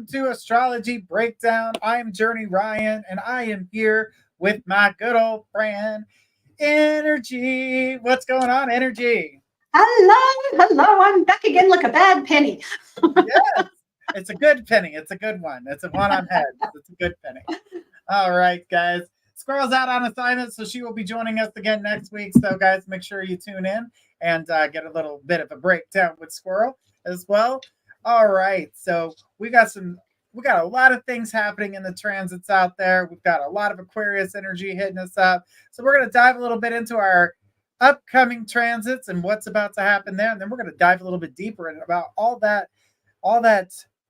welcome to Astrology Breakdown. I am Journey Ryan, and I am here with my good old friend, Energy. What's going on, Energy? Hello, I'm back again like a bad penny. Yes, it's a good penny. It's a good one. It's a one on heads. It's a good penny. All right, guys. Squirrel's out on assignment, so she will be joining us again next week. So, guys, make sure you tune in and get a little bit of a breakdown with Squirrel as well. All right, so we got a lot of things happening in the transits out there. We've got a lot of Aquarius energy hitting us up. So we're going to dive a little bit into our upcoming transits and what's about to happen there, and then we're going to dive a little bit deeper in about all that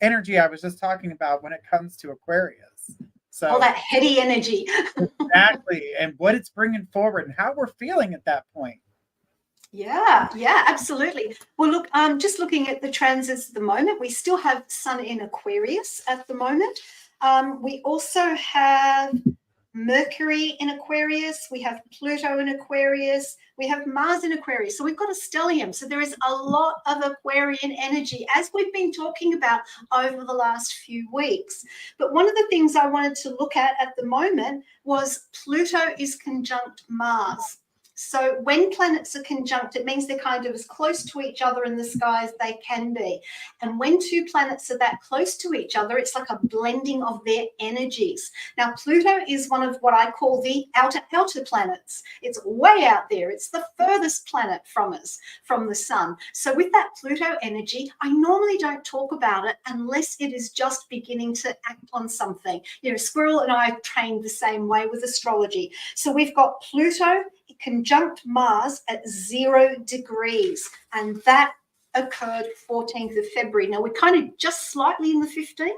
energy I was just talking about when it comes to Aquarius. All So that heady energy. exactly, and what it's bringing forward and how we're feeling at that point. Yeah, absolutely. Well, look, just looking at the transits at the moment, we still have Sun in Aquarius at the moment. We also have Mercury in Aquarius, we have Pluto in Aquarius, we have Mars in Aquarius. So we've got a stellium. So there is a lot of Aquarian energy, as we've been talking about over the last few weeks. But one of the things I wanted to look at the moment was Pluto is conjunct Mars. So when planets are conjunct, it means they're kind of as close to each other in the sky as they can be. And when two planets are that close to each other, it's like a blending of their energies. Now, Pluto is one of what I call the outer planets. It's way out there. It's the furthest planet from us, from the sun. So with that Pluto energy, I normally don't talk about it unless it is just beginning to act on something. You know, Squirrel and I trained the same way with astrology. So we've got Pluto conjunct Mars at 0 degrees, and that occurred 14th of February. Now we're kind of just slightly in the 15th.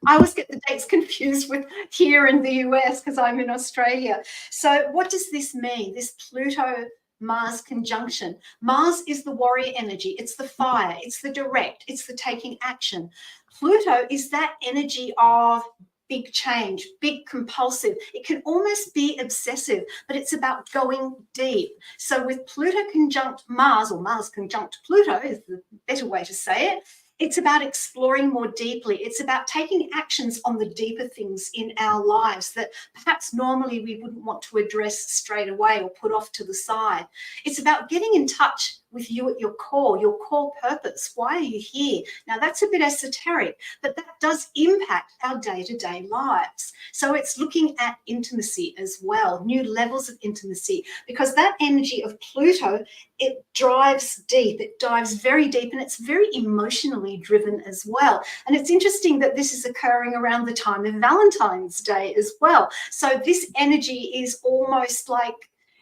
I always get the dates confused with here in the US because I'm in Australia. So what does this mean, this Pluto Mars conjunction? Mars is the warrior energy. It's the fire. It's the direct. It's the taking action. Pluto is that energy of big change, big compulsive. It can almost be obsessive, but it's about going deep. So with Pluto conjunct Mars, or Mars conjunct Pluto is the better way to say it, it's about exploring more deeply. It's about taking actions on the deeper things in our lives that perhaps normally we wouldn't want to address straight away or put off to the side. It's about getting in touch with you at your core purpose. Why are you here? Now, that's a bit esoteric, but that does impact our day-to-day lives. So it's looking at intimacy as well, new levels of intimacy, because that energy of Pluto, it drives deep, it dives very deep, and it's very emotionally driven as well. And it's interesting that this is occurring around the time of Valentine's Day as well. So this energy is almost like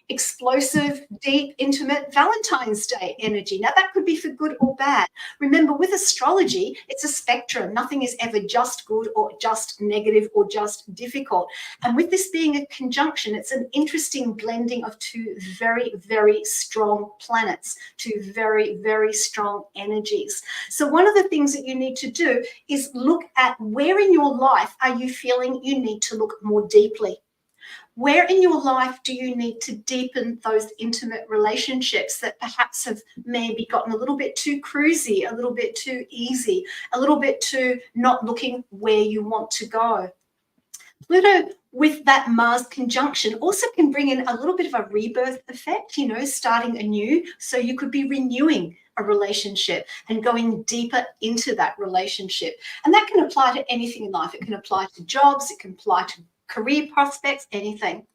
explosive, deep, intimate Valentine's Day energy. Now, that could be for good or bad. Remember, with astrology, it's a spectrum. Nothing is ever just good or just negative or just difficult. And with this being a conjunction, it's an interesting blending of two very, very strong planets, two very, very strong energies. So one of the things that you need to do is look at where in your life are you feeling you need to look more deeply. Where in your life do you need to deepen those intimate relationships that perhaps have maybe gotten a little bit too cruisy, a little bit too easy, a little bit too not looking where you want to go? Pluto with that Mars conjunction also can bring in a little bit of a rebirth effect, you know, starting anew. So you could be renewing a relationship and going deeper into that relationship. And that can apply to anything in life. It can apply to jobs, it can apply to career prospects, anything.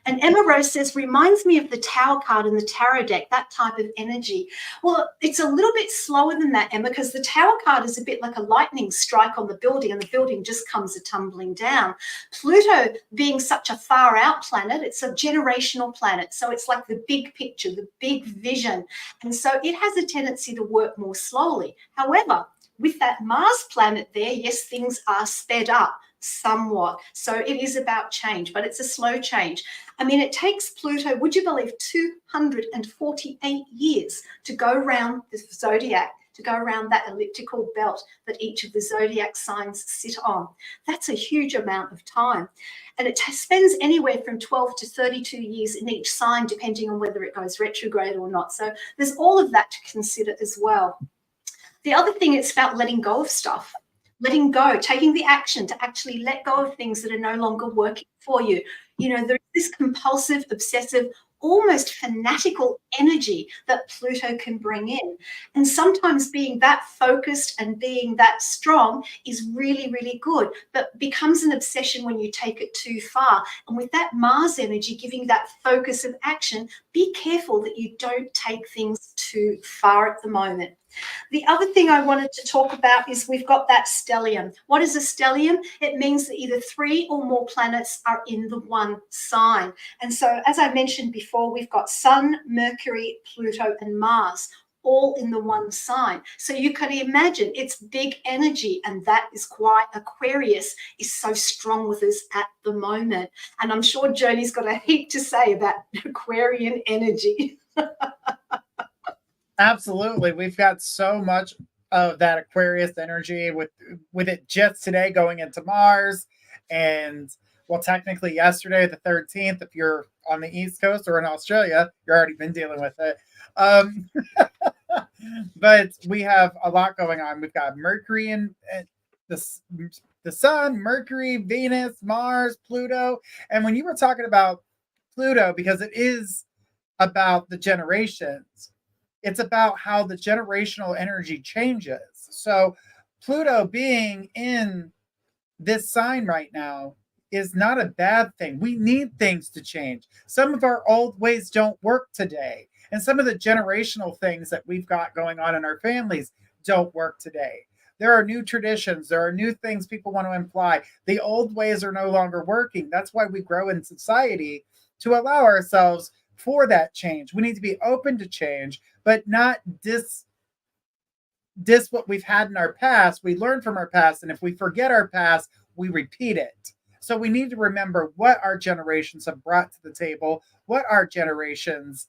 And Emma Rose says, reminds me of the Tower card in the tarot deck, that type of energy. Well, it's a little bit slower than that, Emma, because the Tower card is a bit like a lightning strike on the building and the building just comes tumbling down. Pluto being such a far out planet, it's a generational planet. So it's like the big picture, the big vision. And so it has a tendency to work more slowly. However, with that Mars planet there, yes, things are sped up somewhat. So it is about change, but it's a slow change. I mean, it takes Pluto, would you believe, 248 years to go around the zodiac, to go around that elliptical belt that each of the zodiac signs sit on. That's a huge amount of time. And it spends anywhere from 12 to 32 years in each sign, depending on whether it goes retrograde or not. So there's all of that to consider as well. The other thing, it's about letting go of stuff. letting go, taking the action to actually let go of things that are no longer working for you. There's this compulsive, obsessive, almost fanatical energy that Pluto can bring in. And sometimes being that focused and being that strong is really, really good, but becomes an obsession when you take it too far. And with that Mars energy giving that focus of action, be careful that you don't take things too far at the moment. The other thing I wanted to talk about is we've got that stellium. What is a stellium? It means that either 3 or more planets are in the one sign. And so, as I mentioned before, we've got Sun, Mercury, Pluto, and Mars all in the one sign. So you can imagine it's big energy, and that is why Aquarius is so strong with us at the moment. And I'm sure Joni's got a heap to say about Aquarian energy. Absolutely. We've got so much of that Aquarius energy with it just today going into Mars. And well, technically yesterday, the 13th, if you're on the East Coast or in Australia, you've already been dealing with it. But we have a lot going on. We've got Mercury and the Sun, Mercury, Venus, Mars, Pluto. And when you were talking about Pluto, because it is about the generations, it's about how the generational energy changes. So Pluto being in this sign right now is not a bad thing. We need things to change. Some of our old ways don't work today. And some of the generational things that we've got going on in our families don't work today. There are new traditions. There are new things people want to imply. The old ways are no longer working. That's why we grow in society, to allow ourselves for that change. We need to be open to change, but not dis what we've had in our past. We learn from our past, and if we forget our past, we repeat it. So we need to remember what our generations have brought to the table, what our generations,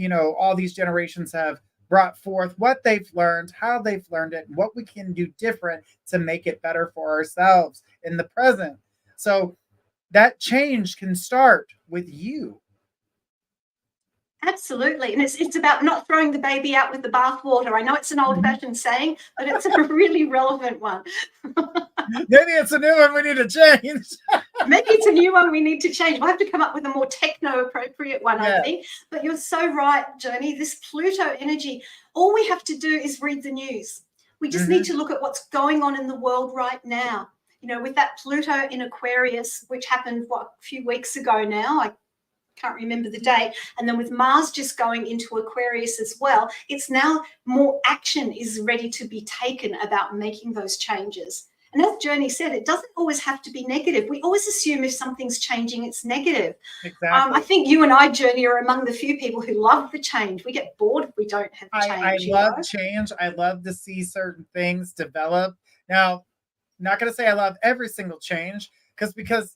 all these generations have brought forth, what they've learned, how they've learned it, and what we can do different to make it better for ourselves in the present. So that change can start with you. Absolutely. And it's about not throwing the baby out with the bathwater. I know it's an old-fashioned saying, but it's a really relevant one. Maybe it's a new one we need to change. Maybe it's a new one we need to change. We'll have to come up with a more techno-appropriate one, I think. But you're so right, Joni. This Pluto energy, all we have to do is read the news. We just need to look at what's going on in the world right now. With that Pluto in Aquarius, which happened, a few weeks ago now, I can't remember the date, and then with Mars just going into Aquarius as well, it's now more action is ready to be taken about making those changes. And as Joni said, it doesn't always have to be negative. We always assume if something's changing, it's negative. Exactly. I think you and I, Joni, are among the few people who love the change. We get bored if we don't have change. I love change. I love to see certain things develop. Now, not going to say I love every single change, because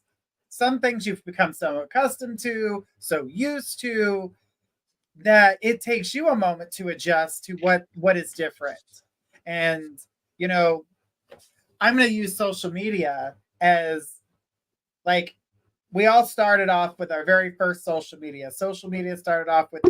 some things you've become so accustomed to, so used to, that it takes you a moment to adjust to what is different. And, I'm going to use social media as, like, we all started off with our very first social media. Social media started off with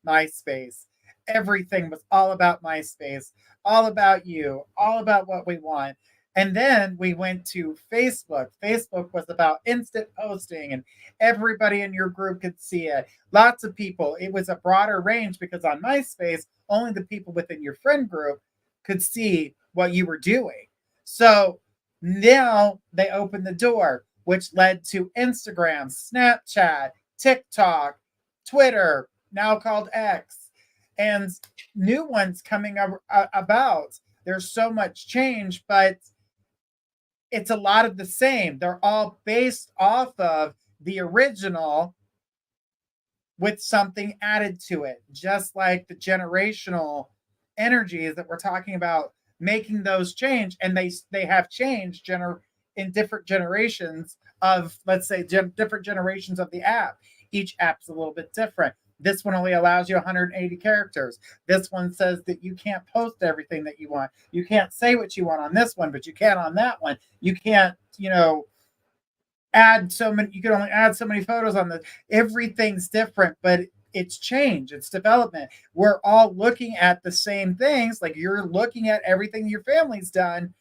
MySpace. Everything was all about MySpace, all about you, all about what we want. And then we went to Facebook. Facebook was about instant posting, and everybody in your group could see it. Lots of people. It was a broader range, because on MySpace, only the people within your friend group could see what you were doing. So now they opened the door, which led to Instagram, Snapchat, TikTok, Twitter, now called X, and new ones coming about. There's so much change, but it's a lot of the same. They're all based off of the original with something added to it, just like the generational energies that we're talking about, making those change. And they have changed in different generations of, let's say, different generations of the app. Each app's a little bit different. This one only allows you 180 characters. This one says that you can't post everything that you want. You can't say what you want on this one, but you can on that one. You can't, add so many. You can only add so many photos on the. Everything's different, but it's change. It's development. We're all looking at the same things. Like, you're looking at everything your family's done,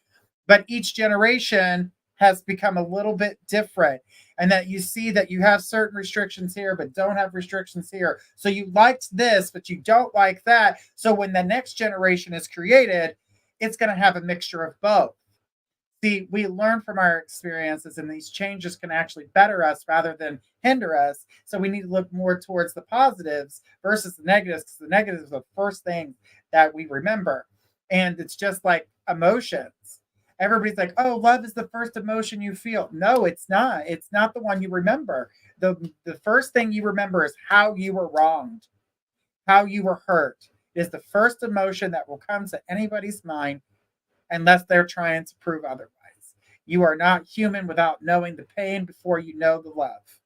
but each generation has become a little bit different, and that you see that you have certain restrictions here but don't have restrictions here, so you liked this but you don't like that, so when the next generation is created, it's going to have a mixture of both. See, we learn from our experiences, and these changes can actually better us rather than hinder us. So we need to look more towards the positives versus the negatives, because the negatives are the first thing that we remember. And it's just like emotions. Everybody's like, oh, love is the first emotion you feel. No, it's not. It's not the one you remember. The first thing you remember is how you were wronged, how you were hurt. It is the first emotion that will come to anybody's mind unless they're trying to prove otherwise. You are not human without knowing the pain before you know the love.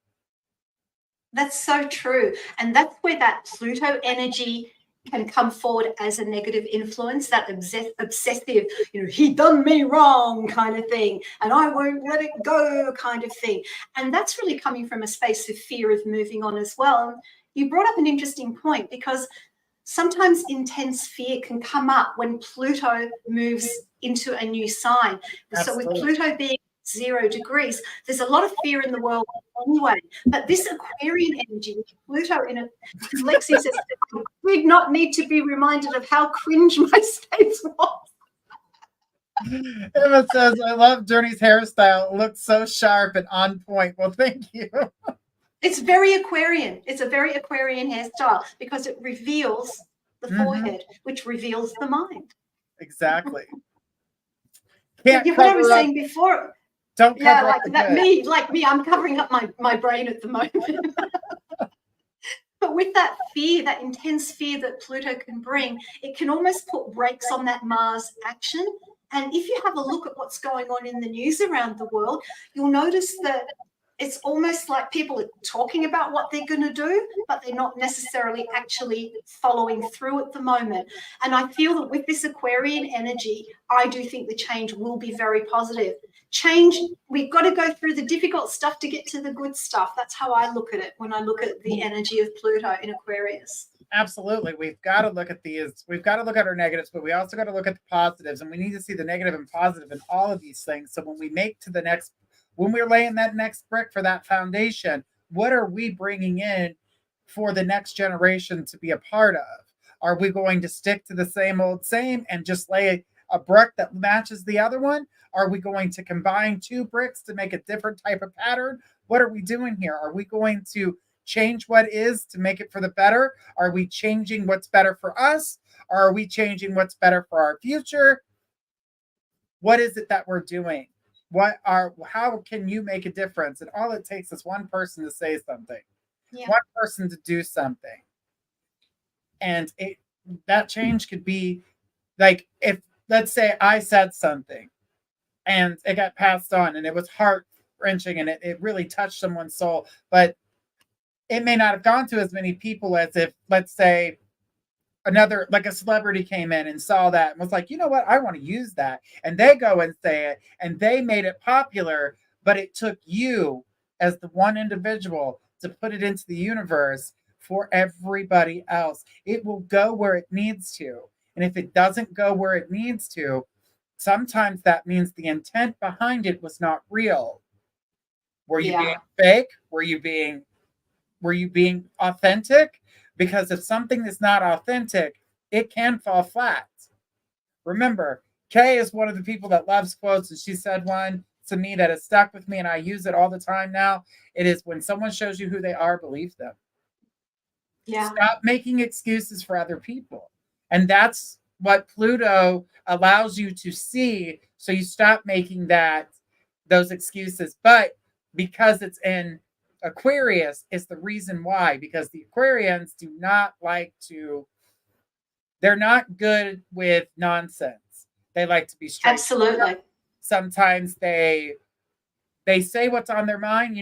That's so true. And that's where that Pluto energy can come forward as a negative influence, that obsessive, he done me wrong kind of thing, and I won't let it go kind of thing. And that's really coming from a space of fear of moving on as well. And you brought up an interesting point, because sometimes intense fear can come up when Pluto moves into a new sign. Absolutely. So with Pluto being 0 degrees, there's a lot of fear in the world anyway. But this Aquarian energy, Pluto in it, Lexi says, I did not need to be reminded of how cringe my space was. Emma says, I love Journey's hairstyle. It looks so sharp and on point. Well, thank you. It's very Aquarian. It's a very Aquarian hairstyle because it reveals the forehead, which reveals the mind. Exactly. What I was saying before. Don't cover up like me, I'm covering up my brain at the moment. But with that fear, that intense fear that Pluto can bring, it can almost put brakes on that Mars action. And if you have a look at what's going on in the news around the world, you'll notice that it's almost like people are talking about what they're going to do, but they're not necessarily actually following through at the moment. And I feel that with this Aquarian energy, I do think the change will be very positive. Change, we've got to go through the difficult stuff to get to the good stuff. That's how I look at it when I look at the energy of Pluto in Aquarius. Absolutely. We've got to look at these. We've got to look at our negatives, but we also got to look at the positives. And we need to see the negative and positive in all of these things. So when we make to the next, when we're laying that next brick for that foundation, what are we bringing in for the next generation to be a part of? Are we going to stick to the same old same and just lay a brick that matches the other one? Are we going to combine two bricks to make a different type of pattern? What are we doing here? Are we going to change what is to make it for the better? Are we changing what's better for us? Or are we changing what's better for our future? What is it that we're doing? How can you make a difference? And all it takes is one person to say something, one person to do something. And that change could be like, if, let's say I said something and it got passed on and it was heart wrenching and it really touched someone's soul, but it may not have gone to as many people as if, let's say, another, like a celebrity came in and saw that and was like, you know what, I want to use that. And they go and say it and they made it popular, but it took you as the one individual to put it into the universe for everybody else. It will go where it needs to. And if it doesn't go where it needs to, sometimes that means the intent behind it was not real. Were you being fake? Were you being authentic? Because if something is not authentic, it can fall flat. Remember, Kay is one of the people that loves quotes, and she said one to me that has stuck with me, and I use it all the time now. It is, when someone shows you who they are, believe them. Stop making excuses for other people. And that's what Pluto allows you to see. So you stop making those excuses. But because it's in Aquarius is the reason why, because the Aquarians do not like to, they're not good with nonsense. They like to be straight. Absolutely. Sometimes they say what's on their mind.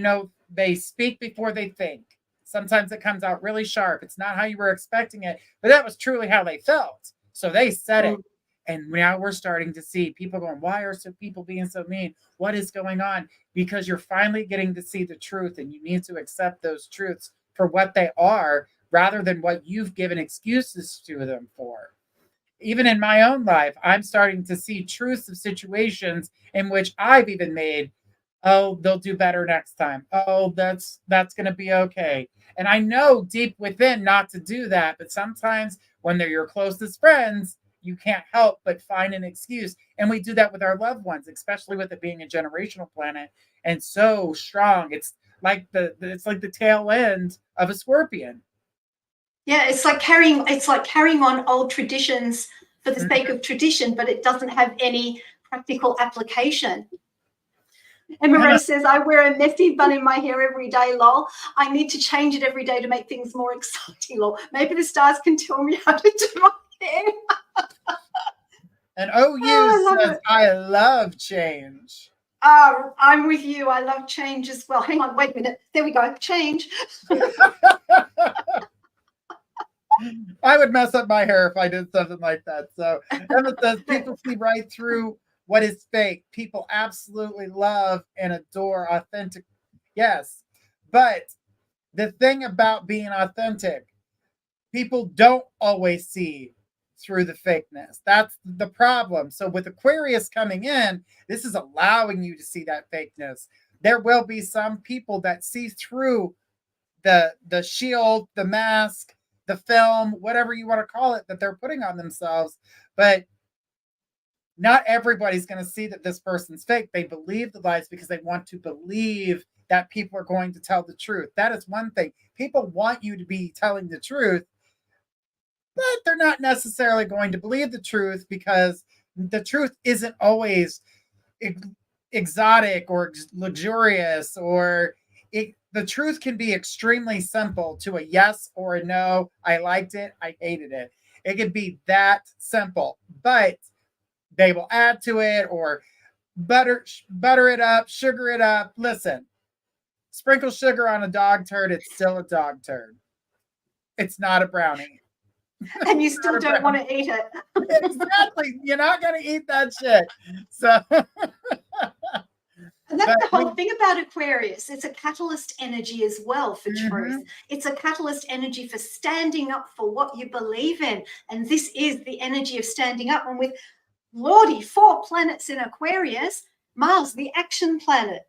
They speak before they think. Sometimes it comes out really sharp. It's not how you were expecting it, but that was truly how they felt. So they said it. And now we're starting to see people going, why are some people being so mean? What is going on? Because you're finally getting to see the truth, and you need to accept those truths for what they are rather than what you've given excuses to them for. even in my own life, I'm starting to see truths of situations in which I've even made, oh, they'll do better next time. Oh, that's going to be okay. And I know deep within not to do that, but sometimes when they're your closest friends, you can't help but find an excuse. And we do that with our loved ones, especially with it being a generational planet and so strong. It's like the tail end of a scorpion. Yeah, it's like carrying on old traditions for the sake of tradition, but it doesn't have any practical application. Emma Rose says, I wear a messy bun in my hair every day, lol. I need to change it every day to make things more exciting, lol. Maybe the stars can tell me how to do my hair. And OU says, I love change. I'm with you. I love change as well. Hang on, wait a minute. There we go. Change. I would mess up my hair if I did something like that. So Emma says, people see right through what is fake. People absolutely love and adore authentic. Yes. But the thing about being authentic, people don't always see through the fakeness. That's the problem. So with Aquarius coming in, this is allowing you to see that fakeness. There will be some people that see through the shield, the mask, the film, whatever you want to call it, that they're putting on themselves. But not everybody's going to see that this person's fake. They believe the lies because they want to believe that people are going to tell the truth. That is one thing. People want you to be telling the truth, but they're not necessarily going to believe the truth because the truth isn't always exotic or luxurious, or the truth can be extremely simple to a yes or a no. I liked it. I hated it. It could be that simple, but they will add to it or butter it up, sugar it up. Listen, sprinkle sugar on a dog turd. It's still a dog turd. It's not a brownie. And you still don't want to eat it. Exactly. You're not going to eat that shit. So. And that's the whole thing about Aquarius. It's a catalyst energy as well for truth. It's a catalyst energy for standing up for what you believe in. And this is the energy of standing up. And with Lordy, 4 planets in Aquarius, Mars, the action planet,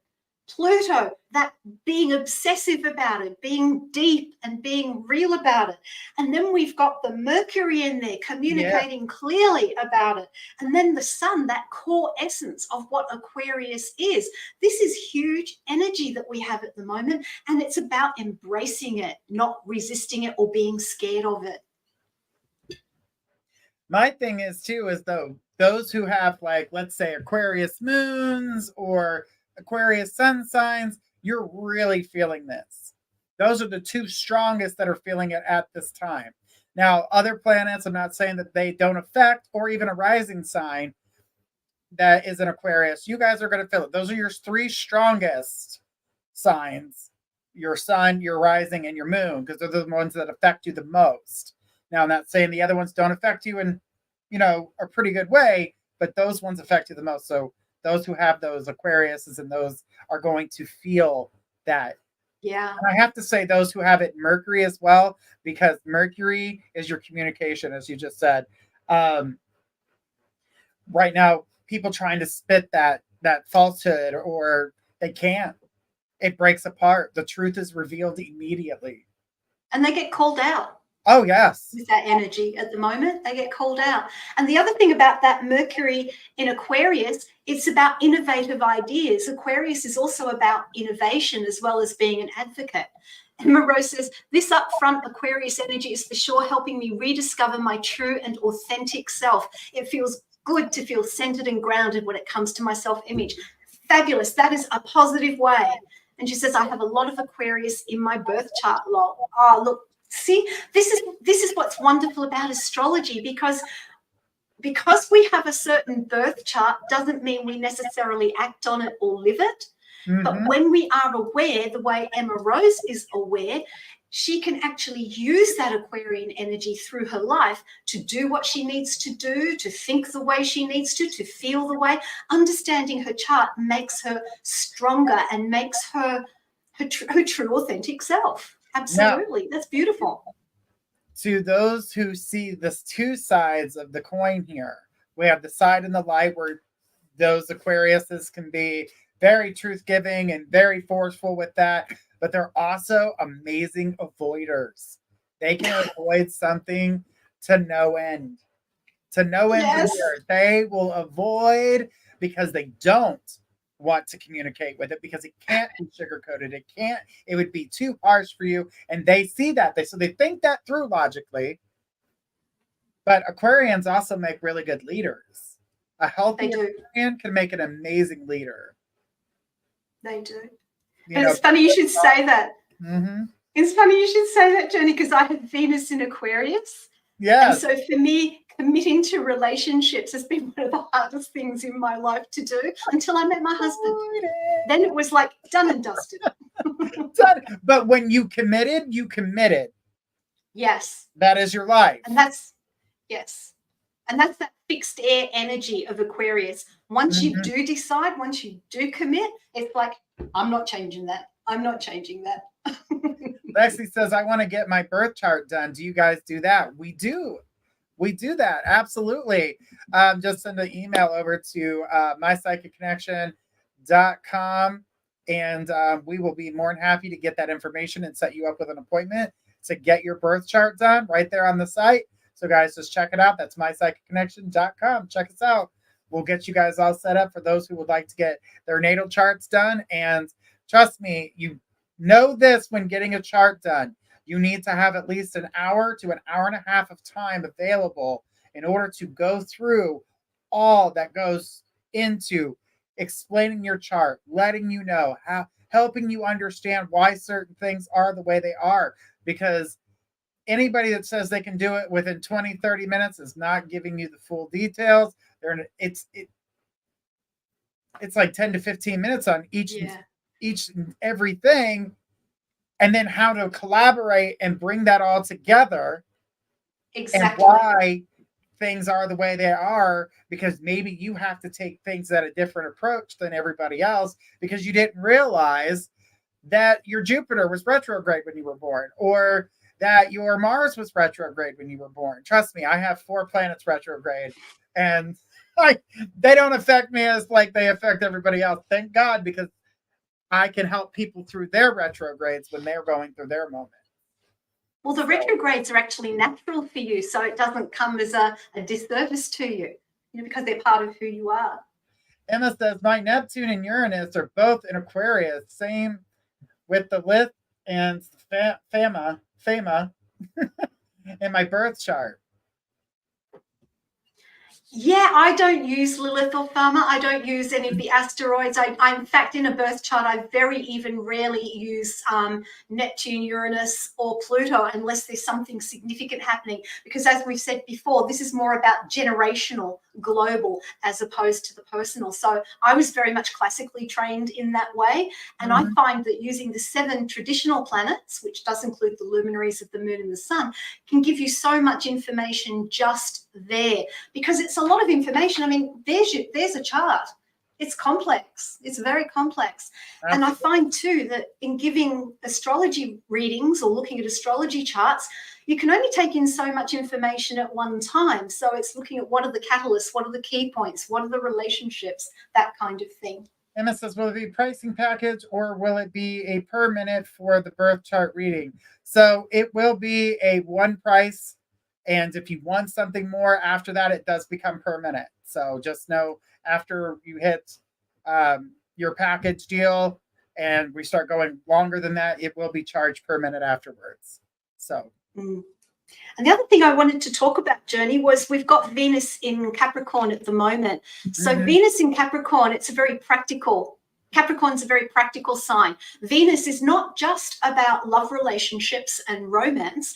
Pluto, that being obsessive about it, being deep and being real about it. And then we've got the Mercury in there communicating clearly about it. And then the sun, that core essence of what Aquarius is. This is huge energy that we have at the moment. And it's about embracing it, not resisting it or being scared of it. My thing is too, is though those who have, like, let's say Aquarius moons or Aquarius sun signs, you're really feeling this. Those are the 2 strongest that are feeling it at this time. Now, other planets, I'm not saying that they don't affect, or even a rising sign that is an Aquarius, you guys are going to feel it. Those are your 3 strongest signs: your sun, your rising, and your moon, because they're the ones that affect you the most. Now, I'm not saying the other ones don't affect you in, a pretty good way, but those ones affect you the most. So those who have those Aquariuses and those are going to feel that. Yeah. And I have to say those who have it Mercury as well, because Mercury is your communication, as you just said. Right now, people trying to spit that falsehood, or they can't. It breaks apart. The truth is revealed immediately. And they get called out. Oh, yes. With that energy at the moment, they get called out. And the other thing about that Mercury in Aquarius, it's about innovative ideas. Aquarius is also about innovation as well as being an advocate. Emma Rose says, this upfront Aquarius energy is for sure helping me rediscover my true and authentic self. It feels good to feel centered and grounded when it comes to my self-image. Fabulous. That is a positive way. And she says, I have a lot of Aquarius in my birth chart, lol. Oh, look. See, this is what's wonderful about astrology, because we have a certain birth chart doesn't mean we necessarily act on it or live it. But when we are aware, the way Emma Rose is aware, she can actually use that Aquarian energy through her life to do what she needs to do, to think the way she needs to feel the way. Understanding her chart makes her stronger and makes her true, authentic self. Absolutely. Now, that's beautiful. to those who see the two sides of the coin here, we have the side in the light where those Aquariuses can be very truth giving and very forceful with that, but they're also amazing avoiders. They can avoid something to no end. To no end Yes. here. They will avoid because they don't want to communicate with it because it can't be sugar coated. It would be too harsh for you. And they see that. So they think that through logically. But Aquarians also make really good leaders. A healthy Aquarian can make an amazing leader. They do. And it's funny you should say that. Mm-hmm. It's funny you should say that, Journey, because I have Venus in Aquarius. Yeah. And so for me, committing to relationships has been one of the hardest things in my life to do until I met my husband. Then it was like done and dusted. Done. But when you committed, you committed. Yes. That is your life. And that's, yes. And that's that fixed air energy of Aquarius. Once you do decide, once you do commit, it's like, I'm not changing that. I'm not changing that. Lexi says, I want to get my birth chart done. Do you guys do that? We do. We do that. Absolutely. Just send an email over to mypsychicconnection.com and we will be more than happy to get that information and set you up with an appointment to get your birth chart done right there on the site. So guys, just check it out. That's mypsychicconnection.com. Check us out. We'll get you guys all set up for those who would like to get their natal charts done. And trust me, you know this when getting a chart done. You need to have at least an hour to an hour and a half of time available in order to go through all that goes into explaining your chart, letting you know, how, helping you understand why certain things are the way they are. Because anybody that says they can do it within 20, 30 minutes is not giving you the full details. It's like 10 to 15 minutes on each and everything. And then how to collaborate and bring that all together. Exactly. And why things are the way they are, because maybe you have to take things at a different approach than everybody else because you didn't realize that your Jupiter was retrograde when you were born, or that your Mars was retrograde when you were born. Trust me, I have 4 planets retrograde, and they don't affect me as like they affect everybody else. Thank God, because I can help people through their retrogrades when they're going through their moment. Well, the retrogrades are actually natural for you, so it doesn't come as a disservice to you, because they're part of who you are. Emma says, my Neptune and Uranus are both in Aquarius, same with the Lith and Fama in my birth chart. Yeah, I don't use Lilith or Fama. I don't use any of the asteroids. I in fact, in a birth chart, I even rarely use Neptune, Uranus, or Pluto unless there's something significant happening. Because as we've said before, this is more about generational, global, as opposed to the personal. So I was very much classically trained in that way. And I find that using the 7 traditional planets, which does include the luminaries of the moon and the sun, can give you so much information just there, because it's a lot of information. I mean, there's a chart. It's complex. It's very complex. And I find too that in giving astrology readings or looking at astrology charts, you can only take in so much information at one time. So it's looking at what are the catalysts, what are the key points, what are the relationships, that kind of thing. Emma says, will it be a pricing package or will it be a per minute for the birth chart reading? So it will be a one price. And if you want something more after that, it does become per minute. So just know after you hit your package deal and we start going longer than that, it will be charged per minute afterwards. So. And the other thing I wanted to talk about, Journey, was we've got Venus in Capricorn at the moment. So Venus in Capricorn, it's a very practical. Capricorn's a very practical sign. Venus is not just about love relationships and romance.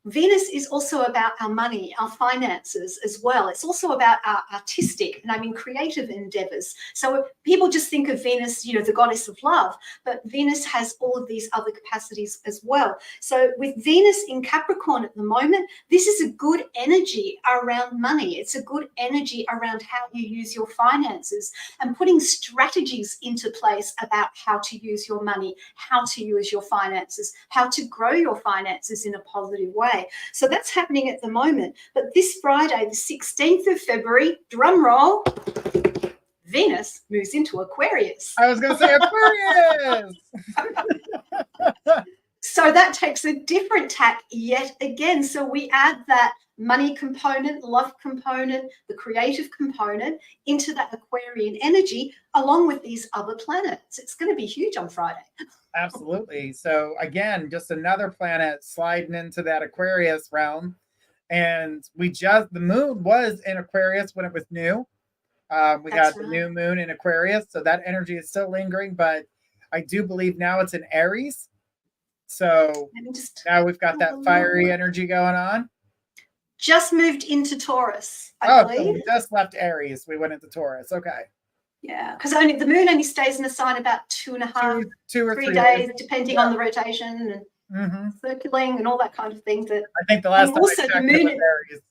Venus is also about our money, our finances as well. It's also about our artistic, and I mean creative endeavors. So people just think of Venus, the goddess of love, but Venus has all of these other capacities as well. So with Venus in Capricorn at the moment, this is a good energy around money. It's a good energy around how you use your finances and putting strategies into place about how to use your money, how to use your finances, how to grow your finances in a positive way. way. So that's happening at the moment. But this Friday, the 16th of February, drum roll, Venus moves into Aquarius. I was going to say Aquarius. So that takes a different tack yet again. So we add that money component, love component, the creative component into that Aquarian energy, along with these other planets. It's going to be huge on Friday. Absolutely. So again, just another planet sliding into that Aquarius realm. And the moon was in Aquarius when it was new. We got the new moon in Aquarius. So that energy is still lingering, but I do believe now it's in Aries. So now we've got that fiery energy going on. Just moved into Taurus, I believe. So we just left Aries. We went into Taurus. Okay. Yeah, because the moon only stays in a sign about 2.5, two or 3 days, depending on the rotation and circling and all that kind of thing. That I think the last time also I checked, it was Aries.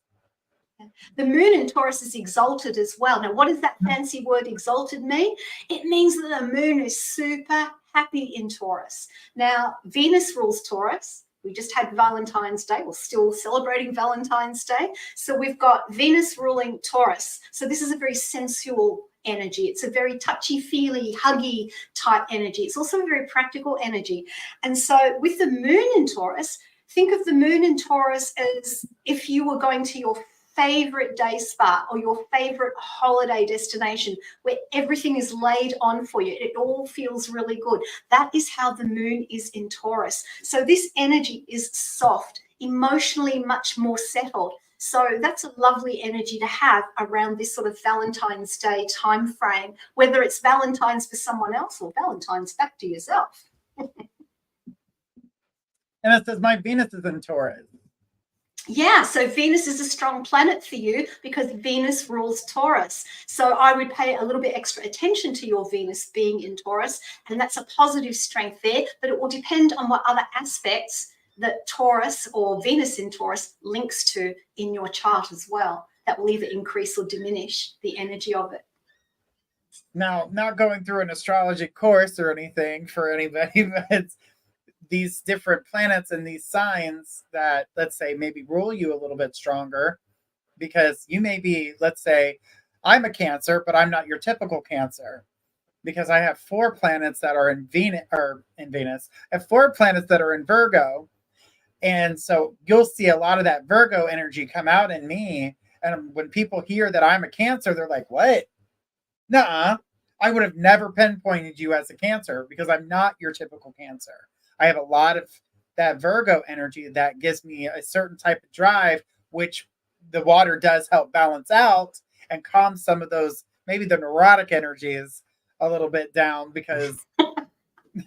The moon in Taurus is exalted as well. Now, what does that fancy word exalted mean? It means that the moon is super happy in Taurus. Now, Venus rules Taurus. We just had Valentine's Day. We're still celebrating Valentine's Day. So we've got Venus ruling Taurus. So this is a very sensual energy. It's a very touchy-feely, huggy type energy. It's also a very practical energy. And so with the moon in Taurus, think of the moon in Taurus as if you were going to your favorite day spa or your favorite holiday destination where everything is laid on for you. It all feels really good. That is how the moon is in Taurus. So this energy is soft, emotionally much more settled. So that's a lovely energy to have around this sort of Valentine's Day time frame, whether it's Valentine's for someone else or Valentine's back to yourself. And it says my Venus is in Taurus. Yeah, so Venus is a strong planet for you because Venus rules Taurus. So I would pay a little bit extra attention to your Venus being in Taurus, and that's a positive strength there, but it will depend on what other aspects that Taurus or Venus in Taurus links to in your chart as well. That will either increase or diminish the energy of it. Now, not going through an astrology course or anything for anybody, but it's these different planets and these signs that, let's say, maybe rule you a little bit stronger, because you may be, let's say, I'm a Cancer, but I'm not your typical Cancer, because I have 4 planets that are in Venus. I have 4 planets that are in Virgo, and so you'll see a lot of that Virgo energy come out in me. And when people hear that I'm a Cancer, they're like, "What? Nuh-uh. I would have never pinpointed you as a Cancer because I'm not your typical Cancer. I have a lot of that Virgo energy that gives me a certain type of drive, which the water does help balance out and calm some of those, maybe the neurotic energies a little bit down, because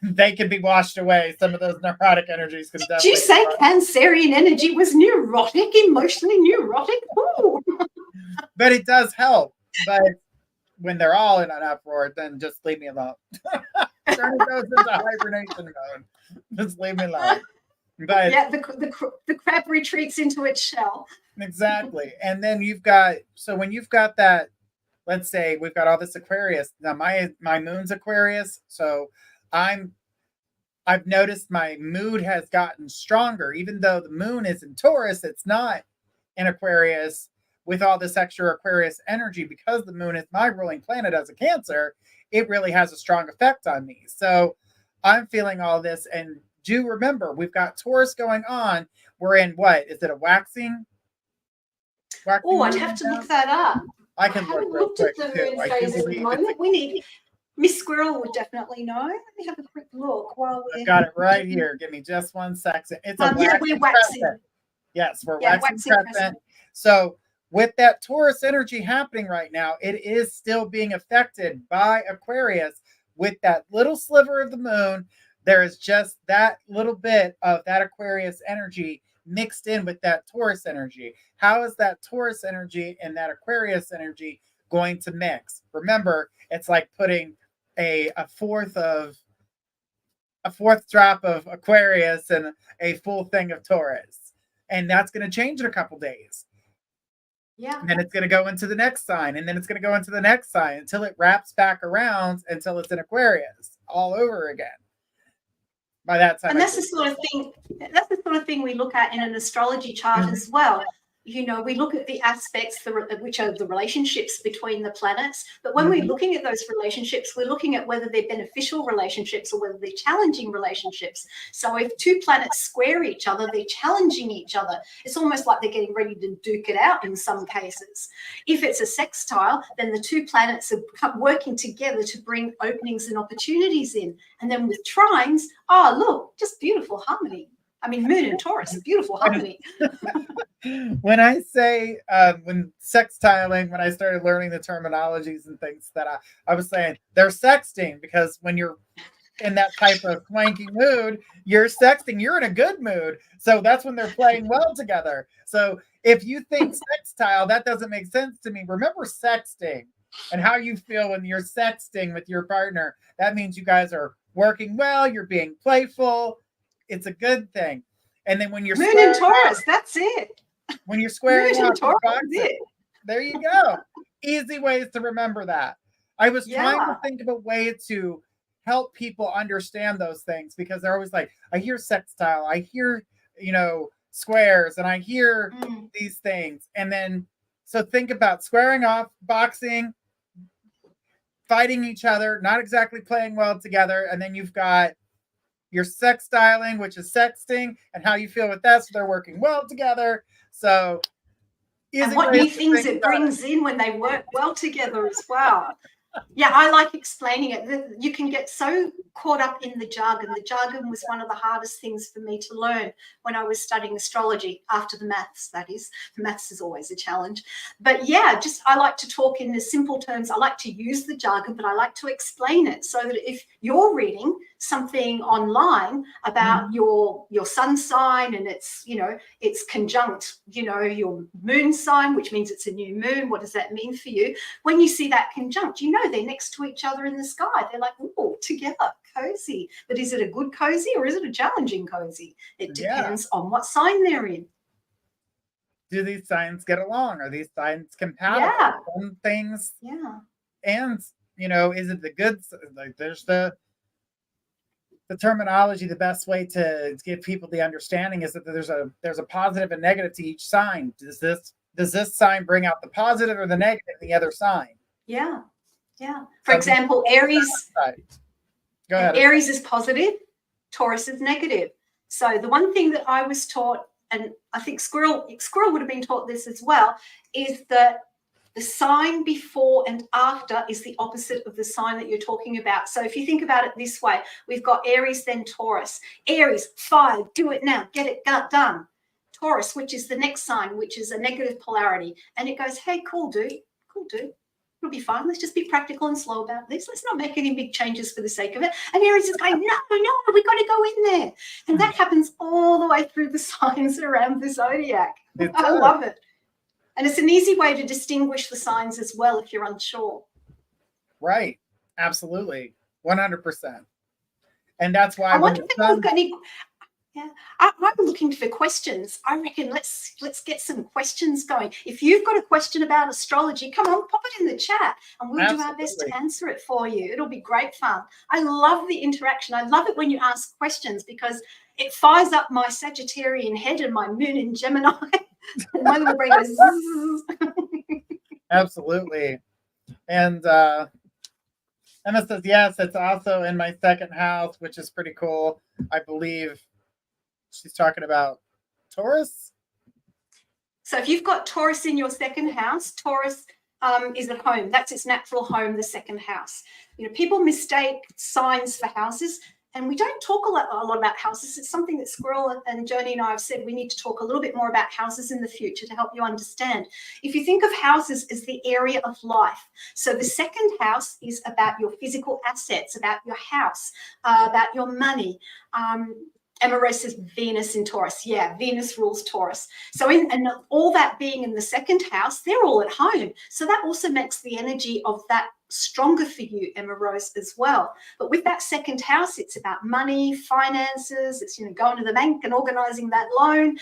they can be washed away. Some of those neurotic energies can definitely. Did you say Cancerian energy was neurotic, emotionally neurotic? Ooh. But it does help. But when they're all in an uproar, then just leave me alone. Turn it goes into hibernation mode. Just leave me alone. But yeah, the crab retreats into its shell. Exactly. And then when you've got that, let's say we've got all this Aquarius. Now my moon's Aquarius, so I've noticed my mood has gotten stronger. Even though the moon is in Taurus, it's not in Aquarius with all this extra Aquarius energy, because the moon is my ruling planet as a Cancer. It really has a strong effect on me. So I'm feeling all this. And do remember, we've got Taurus going on. We're in what? Is it a waxing? Oh, I'd have to look that up. I can look real quick at the moon phase at the moment. We need Miss Squirrel would definitely know. Let me have a quick look while we're. I've got it right here. Give me just 1 second. It's a we're waxing. Crescent. Yes, we're waxing crescent. So with that Taurus energy happening right now, it is still being affected by Aquarius. With that little sliver of the moon, there is just that little bit of that Aquarius energy mixed in with that Taurus energy. How is that Taurus energy and that Aquarius energy going to mix? Remember, it's like putting a fourth drop of Aquarius and a full thing of Taurus. And that's going to change in a couple days. Yeah. And then it's going to go into the next sign, and then it's going to go into the next sign until it wraps back around until it's in Aquarius all over again. By that time, And that's the sort of thing. That's the sort of thing we look at in an astrology chart as well. You know, we look at the aspects, which are the relationships between the planets. But when we're looking at those relationships, we're looking at whether they're beneficial relationships or whether they're challenging relationships. So if two planets square each other, they're challenging each other. It's almost like they're getting ready to duke it out in some cases. If it's a sextile, then the two planets are working together to bring openings and opportunities in. And then with trines, oh, look, just beautiful harmony. I mean, Moon and Taurus, beautiful harmony. When I say when sextiling, when I started learning the terminologies and things that I was saying, they're sexting, because when you're in that type of swanky mood, you're sexting, you're in a good mood. So that's when they're playing well together. So if you think sextile, that doesn't make sense to me. Remember sexting and how you feel when you're sexting with your partner. That means you guys are working well, you're being playful. It's a good thing. And then when you're Moon and Taurus, that's it. When you're squaring Moon off and Taurus, toxic, there you go. Easy ways to remember that. I was trying to think of a way to help people understand those things, because they're always like, I hear sextile, I hear, squares, and I hear these things. And then, so think about squaring off, boxing, fighting each other, not exactly playing well together. And then you've got your sextiling, which is sexting, and how you feel with that. So they're working well together. So, and what new things it brings in when they work well together as well. Yeah, I like explaining it. You can get so caught up in the jargon. The jargon was one of the hardest things for me to learn when I was studying astrology, after the maths, that is. The maths is always a challenge. But yeah, just I like to talk in the simple terms. I like to use the jargon, but I like to explain it so that if you're reading something online about your sun sign, and it's conjunct, your moon sign, which means it's a new moon. What does that mean for you? When you see that conjunct, they're next to each other in the sky. They're like, oh, together, cozy. But is it a good cozy or is it a challenging cozy? It depends on what sign they're in. Do these signs get along? Are these signs compatible? Yeah. Some things. Yeah. And, is it the good, like there's the terminology, the best way to give people the understanding is that there's a positive and negative to each sign. Does this sign bring out the positive or the negative in the other sign? Yeah. Yeah. For example, Aries. Go ahead. Aries is positive, Taurus is negative. So the one thing that I was taught, and I think Squirrel would have been taught this as well, is that the sign before and after is the opposite of the sign that you're talking about. So if you think about it this way, we've got Aries, then Taurus. Aries, fire, do it now, get it done. Taurus, which is the next sign, which is a negative polarity. And it goes, hey, cool, dude. It'll be fine. Let's just be practical and slow about this. Let's not make any big changes for the sake of it. And Aries is going, no, we got to go in there. And that happens all the way through the signs around the zodiac. I love it. And it's an easy way to distinguish the signs as well if you're unsure. Right. Absolutely. 100%. And that's why I wonder if anyone's got any... Yeah, I'm looking for questions. I reckon let's get some questions going. If you've got a question about astrology, come on, pop it in the chat and we'll do our best to answer it for you. It'll be great fun. I love the interaction. I love it when you ask questions because it fires up my Sagittarian head and my moon in Gemini. And my little brain goes Absolutely. And Emma says, yes, it's also in my second house, which is pretty cool. I believe she's talking about Taurus. So if you've got Taurus in your second house, Taurus is a home. That's its natural home, the second house. People mistake signs for houses, and we don't talk a lot about houses. It's something that Squirrel and Joni and I have said we need to talk a little bit more about houses in the future to help you understand. If you think of houses as the area of life, so the second house is about your physical assets, about your house, about your money. Emma says Venus in Taurus. Yeah, Venus rules Taurus. So and all that being in the second house, they're all at home. So that also makes the energy of that stronger for you, Emma Rose, as well. But with that second house, it's about money, finances. It's, going to the bank and organizing that loan.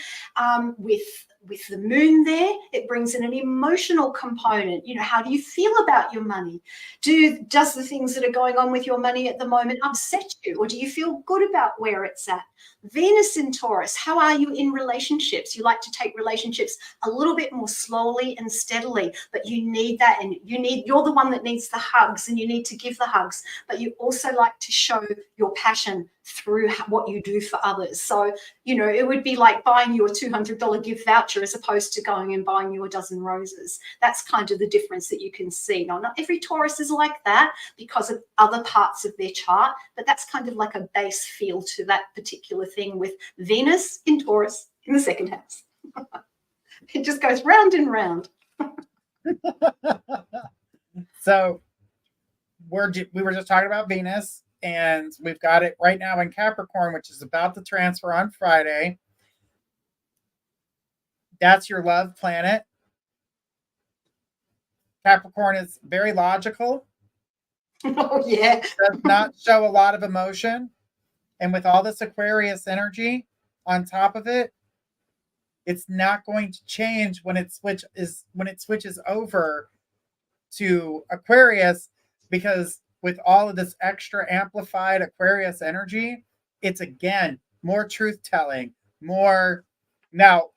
With the moon there, it brings in an emotional component. How do you feel about your money? Does the things that are going on with your money at the moment upset you, or do you feel good about where it's at? Venus in Taurus, how are you in relationships? You like to take relationships a little bit more slowly and steadily, but you need that, and you're the one that needs the hugs, and you need to give the hugs, but you also like to show your passion through what you do for others. So, it would be like buying you a $200 gift voucher as opposed to going and buying you a dozen roses. That's kind of the difference that you can see. Now, not every Taurus is like that because of other parts of their chart, but that's kind of like a base feel to that particular thing with Venus in Taurus in the second house. It just goes round and round. So we were just talking about Venus, and we've got it right now in Capricorn, which is about to transfer on Friday. That's your love planet. Capricorn is very logical. Oh, yeah. Does not show a lot of emotion. And with all this Aquarius energy on top of it, it's not going to change when it switches over to Aquarius, because with all of this extra amplified Aquarius energy, it's again more truth telling, more. Now,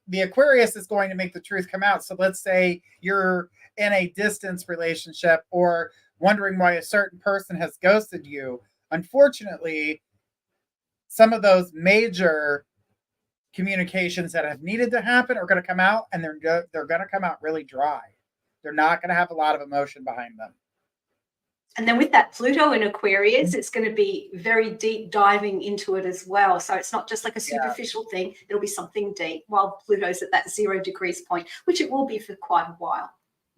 the Aquarius is going to make the truth come out. So let's say you're in a distance relationship or wondering why a certain person has ghosted you. Unfortunately, some of those major communications that have needed to happen are going to come out, and they're going to come out really dry. They're not going to have a lot of emotion behind them. And then with that Pluto in Aquarius, it's going to be very deep diving into it as well. So it's not just like a superficial thing. It'll be something deep, while Pluto's at that 0 degrees point, which it will be for quite a while.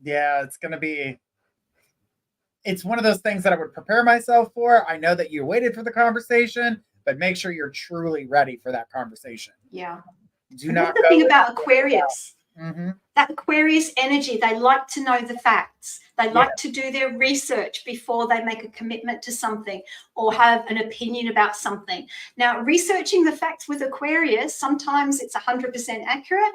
Yeah, it's one of those things that I would prepare myself for. I know that you waited for the conversation, but make sure you're truly ready for that conversation. Yeah. Do not go. The thing about Aquarius. Mm-hmm. That Aquarius energy, they like to know the facts. They like to do their research before they make a commitment to something or have an opinion about something. Now, researching the facts with Aquarius, sometimes it's 100% accurate.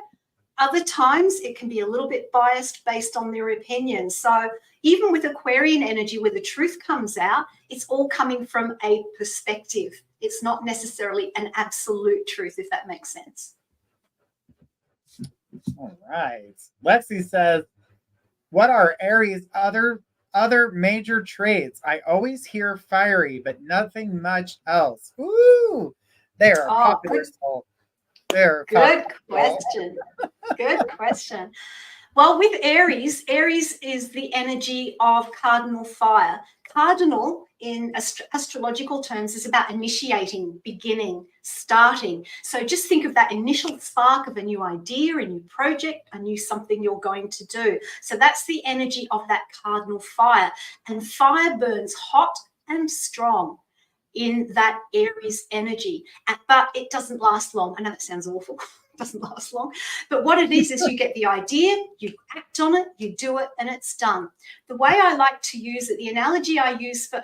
Other times it can be a little bit biased based on their opinion. So even with Aquarian energy, where the truth comes out, it's all coming from a perspective. It's not necessarily an absolute truth, if that makes sense. All right. Lexi says, what are Aries' other major traits? I always hear fiery, but nothing much else. Ooh, they are popular soul. Good question. Good question. Well, with Aries is the energy of cardinal fire. Cardinal in astrological terms is about initiating, beginning, starting. So just think of that initial spark of a new idea, a new project, a new something you're going to do. So that's the energy of that cardinal fire. And fire burns hot and strong in that Aries energy. But it doesn't last long. I know that sounds awful. It doesn't last long. But what it is you get the idea, you act on it, you do it, and it's done. The way I like to use it, the analogy I use for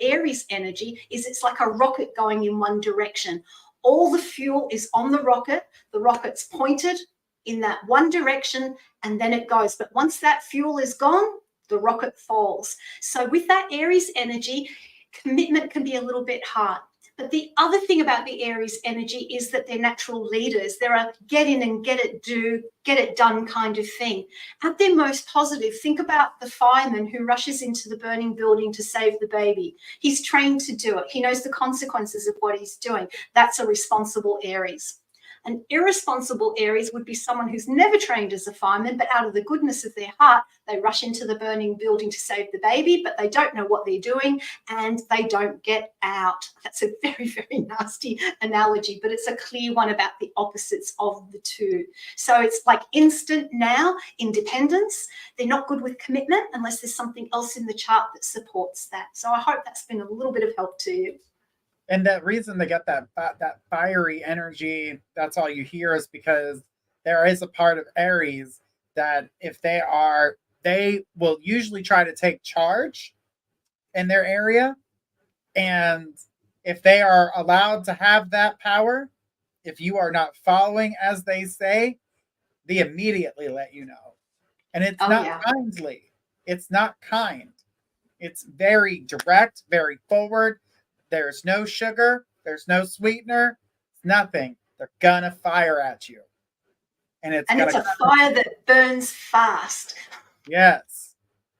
Aries energy is it's like a rocket going in one direction. All the fuel is on the rocket. The rocket's pointed in that one direction, and then it goes. But once that fuel is gone, the rocket falls. So with that Aries energy, commitment can be a little bit hard. But the other thing about the Aries energy is that they're natural leaders. They're a get in and get it done kind of thing. At their most positive, think about the fireman who rushes into the burning building to save the baby. He's trained to do it. He knows the consequences of what he's doing. That's a responsible Aries. An irresponsible Aries would be someone who's never trained as a fireman, but out of the goodness of their heart, they rush into the burning building to save the baby, but they don't know what they're doing and they don't get out. That's a very, very nasty analogy, but it's a clear one about the opposites of the two. So it's like instant now independence. They're not good with commitment unless there's something else in the chart that supports that. So I hope that's been a little bit of help to you. And the reason they get that fiery energy, that's all you hear, is because there is a part of Aries that if they are they will usually try to take charge in their area. And if they are allowed to have that power, if you are not following as they say, they immediately let you know. And it's Oh, not yeah. kindly. It's not kind. It's very direct, very forward. There's no sugar, there's no sweetener, nothing. They're gonna fire at you. And it's And gonna it's a come. fire that burns fast. Yes.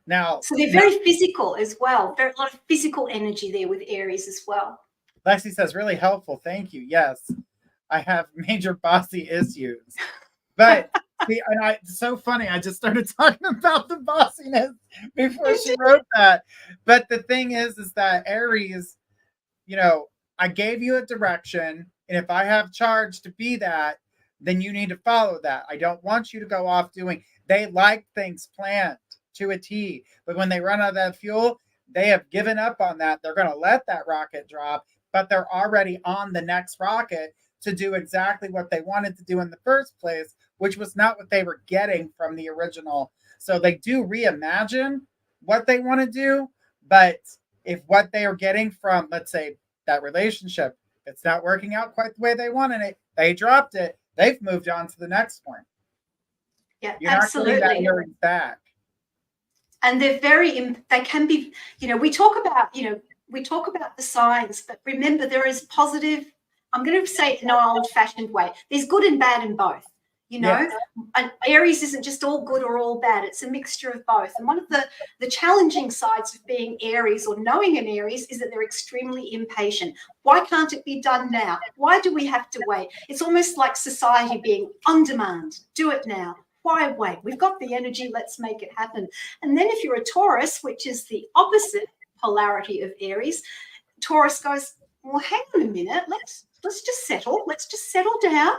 Now, So they're very physical as well. Very, a lot of physical energy there with Aries as well. Lexi says, really helpful. Thank you. Yes, I have major bossy issues. But see, and it's so funny. I just started talking about the bossiness before she wrote that. But the thing is that Aries, you know, I gave you a direction, and if I have charge to be that, then you need to follow that. I don't want you to go off doing. They like things planned to a T, but when they run out of that fuel, they have given up on that. They're going to let that rocket drop, but they're already on the next rocket to do exactly what they wanted to do in the first place, which was not what they were getting from the original. So they do reimagine what they want to do, but if what they are getting from, let's say, that relationship, it's not working out quite the way they wanted it, they dropped it, they've moved on to the next one. Yeah, You're absolutely. not getting that Aries back. And they're they can be, we talk about the signs, but remember there is positive, I'm going to say it in an old-fashioned way. There's good and bad in both, Yes. And Aries isn't just all good or all bad. It's a mixture of both. And one of the challenging sides of being Aries or knowing an Aries is that they're extremely impatient. Why can't it be done now? Why do we have to wait? It's almost like society being on demand. Do it now. Why wait? We've got the energy. Let's make it happen. And then if you're a Taurus, which is the opposite polarity of Aries, Taurus goes, well, hang on a minute. Let's just settle. Let's just settle down.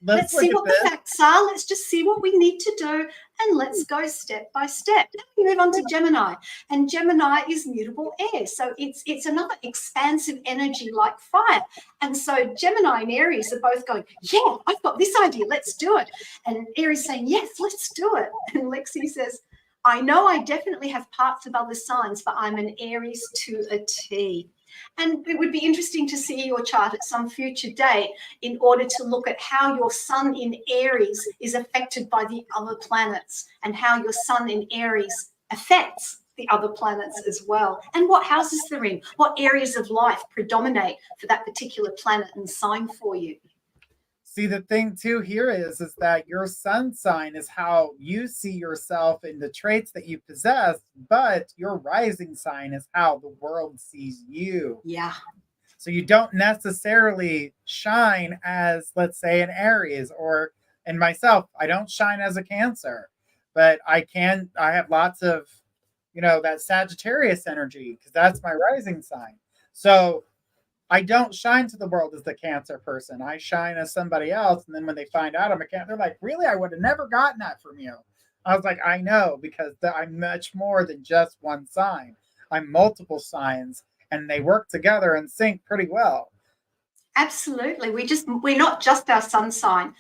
Let's see what the facts are. Let's just see what we need to do, and let's go step by step. Then we move on to Gemini, and Gemini is mutable air, so it's another expansive energy like fire. And so Gemini and Aries are both going, yeah, I've got this idea. Let's do it. And Aries saying, yes, let's do it. And Lexi says, I know I definitely have parts of other signs, but I'm an Aries to a T. And it would be interesting to see your chart at some future date in order to look at how your sun in Aries is affected by the other planets and how your sun in Aries affects the other planets as well, and what houses they're in, what areas of life predominate for that particular planet and sign for you. See, the thing too here is that your sun sign is how you see yourself in the traits that you possess, but your rising sign is how the world sees you. Yeah. So you don't necessarily shine as, let's say, an Aries, or in myself, I don't shine as a Cancer, but I have lots of, that Sagittarius energy because that's my rising sign. So I don't shine to the world as the Cancer person. I shine as somebody else. And then when they find out I'm a Cancer, they're like, really? I would have never gotten that from you. I was like, I know, because I'm much more than just one sign. I'm multiple signs, and they work together and sync pretty well. Absolutely. We're not just our sun sign,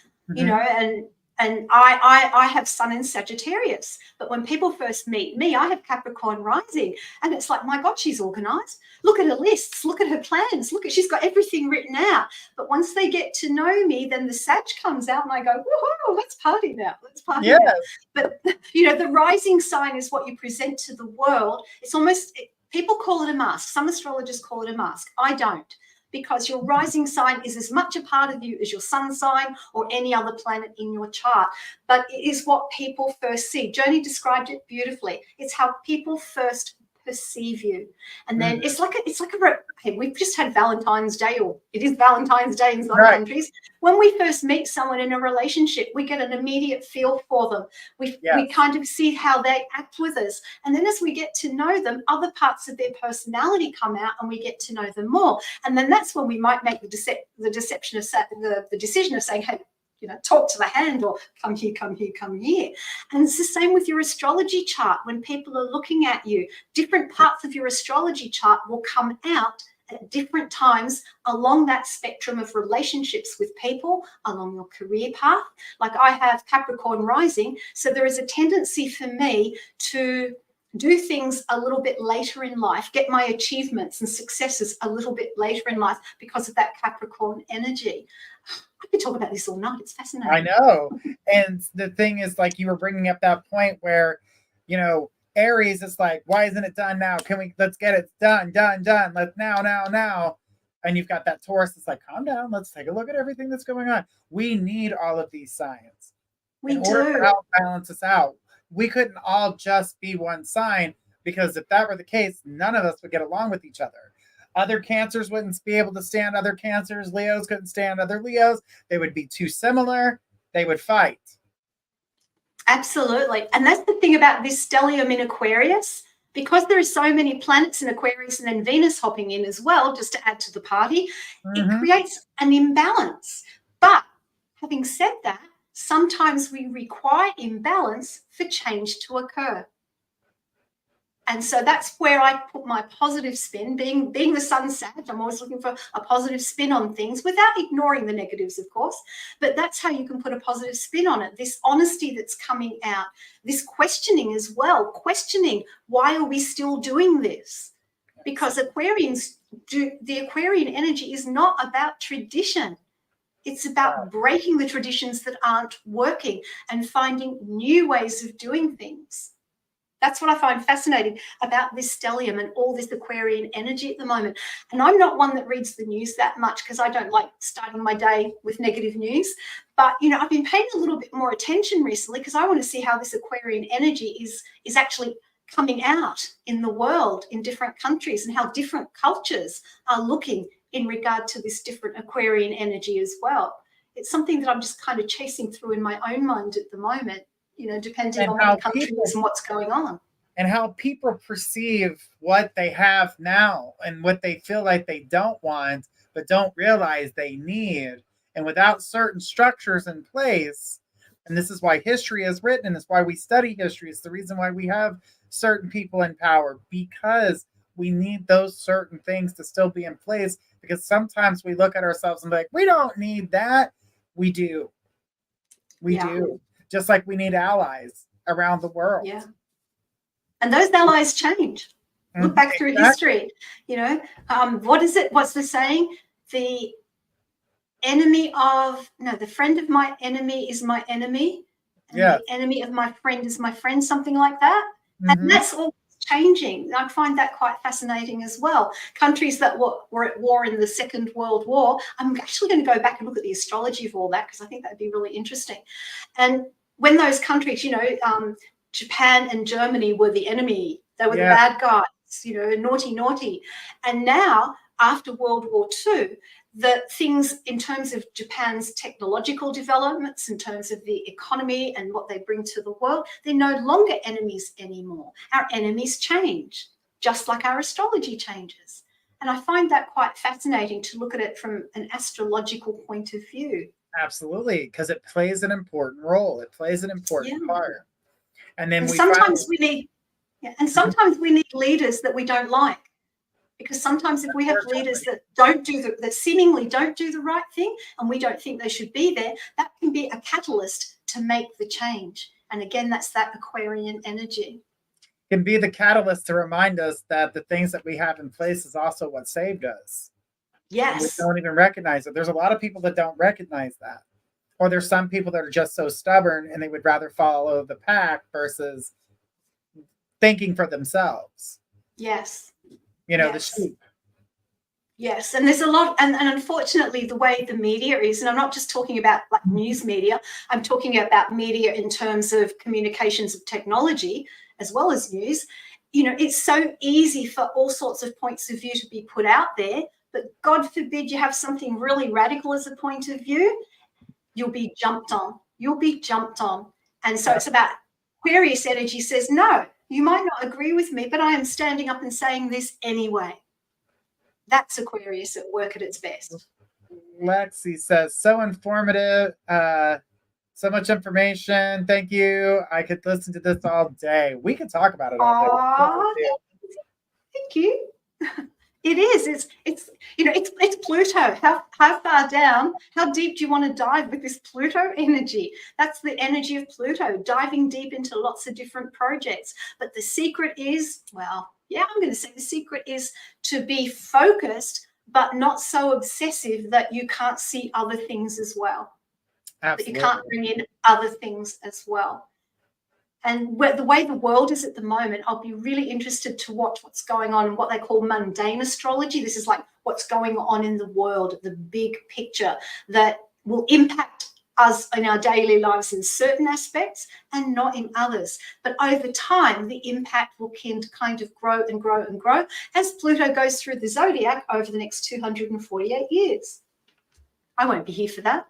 and I have sun in Sagittarius. But when people first meet me, I have Capricorn rising. And it's like, my God, she's organized. Look at her lists. Look at her plans. She's got everything written out. But once they get to know me, then the Sag comes out and I go, woohoo, let's party now. Let's party now. But, the rising sign is what you present to the world. It's almost, people call it a mask. Some astrologers call it a mask. I don't. Because your rising sign is as much a part of you as your sun sign or any other planet in your chart. But it is what people first see. Joni described it beautifully. It's how people first perceive you. And then we've just had Valentine's Day, or it is Valentine's Day in some countries. When we first meet someone in a relationship, we get an immediate feel for them. We kind of see how they act with us. And then as we get to know them, other parts of their personality come out and we get to know them more. And then that's when we might make the decision of saying, hey, talk to the hand, or come here, come here, come here. And it's the same with your astrology chart. When people are looking at you, different parts of your astrology chart will come out at different times along that spectrum of relationships with people, along your career path. Like I have Capricorn rising, so there is a tendency for me to do things a little bit later in life, get my achievements and successes a little bit later in life because of that Capricorn energy. I could talk about this all night. It's fascinating. I know. And the thing is, like, you were bringing up that point where, you know, Aries is like, why isn't it done now? Let's get it done. Let's now. And you've got that Taurus that's like, calm down. Let's take a look at everything that's going on. We need all of these signs in order to help balance us out. We couldn't all just be one sign, because if that were the case, none of us would get along with each other. Other Cancers wouldn't be able to stand other Cancers. Leos couldn't stand other Leos. They would be too similar. They would fight. Absolutely. And that's the thing about this stellium in Aquarius, because there are so many planets in Aquarius and then Venus hopping in as well, just to add to the party, it creates an imbalance. But having said that, sometimes we require imbalance for change to occur. And so that's where I put my positive spin. Being the sun Sag, I'm always looking for a positive spin on things without ignoring the negatives, of course. But that's how you can put a positive spin on it. This honesty that's coming out, this questioning as well, questioning why are we still doing this? Because the Aquarian energy is not about tradition. It's about breaking the traditions that aren't working and finding new ways of doing things. That's what I find fascinating about this stellium and all this Aquarian energy at the moment. And I'm not one that reads the news that much because I don't like starting my day with negative news. But, you know, I've been paying a little bit more attention recently because I want to see how this Aquarian energy is actually coming out in the world, in different countries, and how different cultures are looking in regard to this different Aquarian energy as well. It's something that I'm just kind of chasing through in my own mind at the moment, you know, depending on what the country is and what's going on. And how people perceive what they have now and what they feel like they don't want, but don't realize they need. And without certain structures in place, and this is why history is written, and it's why we study history. It's the reason why we have certain people in power, because we need those certain things to still be in place. Because sometimes we look at ourselves and be like, we don't need that. We do. We do. Just like we need allies around the world. Yeah. And those allies change. Look back through history. You know, what is it? What's the saying? The friend of my enemy is my enemy. And the enemy of my friend is my friend, something like that. And that's all changing. I find that quite fascinating as well. Countries that were at war in the Second World War, I'm actually going to go back and look at the astrology of all that because I think that'd be really interesting. And when those countries, you know, Japan and Germany were the enemy, they were the bad guys, you know, naughty. And now, after World War II, the things in terms of Japan's technological developments, in terms of the economy and what they bring to the world, they're no longer enemies anymore. Our enemies change, just like our astrology changes. And I find that quite fascinating to look at it from an astrological point of view. Absolutely, because it plays an important role. It plays an important part. And then sometimes we need leaders that we don't like. Because sometimes if we have leaders that seemingly don't do the right thing and we don't think they should be there, that can be a catalyst to make the change. And again, that's that Aquarian energy. Can be the catalyst to remind us that the things that we have in place is also what saved us. Yes. We don't even recognize it. There's a lot of people that don't recognize that. Or there's some people that are just so stubborn and they would rather follow the pack versus thinking for themselves. Yes. You know, the sheep. Yes, and there's a lot, and unfortunately, the way the media is, and I'm not just talking about like news media, I'm talking about media in terms of communications of technology as well as news. You know, it's so easy for all sorts of points of view to be put out there, but God forbid you have something really radical as a point of view, you'll be jumped on. You'll be jumped on. And so it's about Aquarius energy says, no, you might not agree with me, but I am standing up and saying this anyway. That's Aquarius at work at its best. Lexi says, so informative, so much information. Thank you. I could listen to this all day. We could talk about it all day. Thank you. It is. It's Pluto. How far down? How deep do you want to dive with this Pluto energy? That's the energy of Pluto, diving deep into lots of different projects. But the secret is, well, yeah, I'm going to say the secret is to be focused, but not so obsessive that you can't see other things as well. Absolutely. That you can't bring in other things as well. And the way the world is at the moment, I'll be really interested to watch what's going on in what they call mundane astrology. This is like what's going on in the world, the big picture that will impact us in our daily lives in certain aspects and not in others. But over time, the impact will kind of grow and grow and grow as Pluto goes through the zodiac over the next 248 years. I won't be here for that.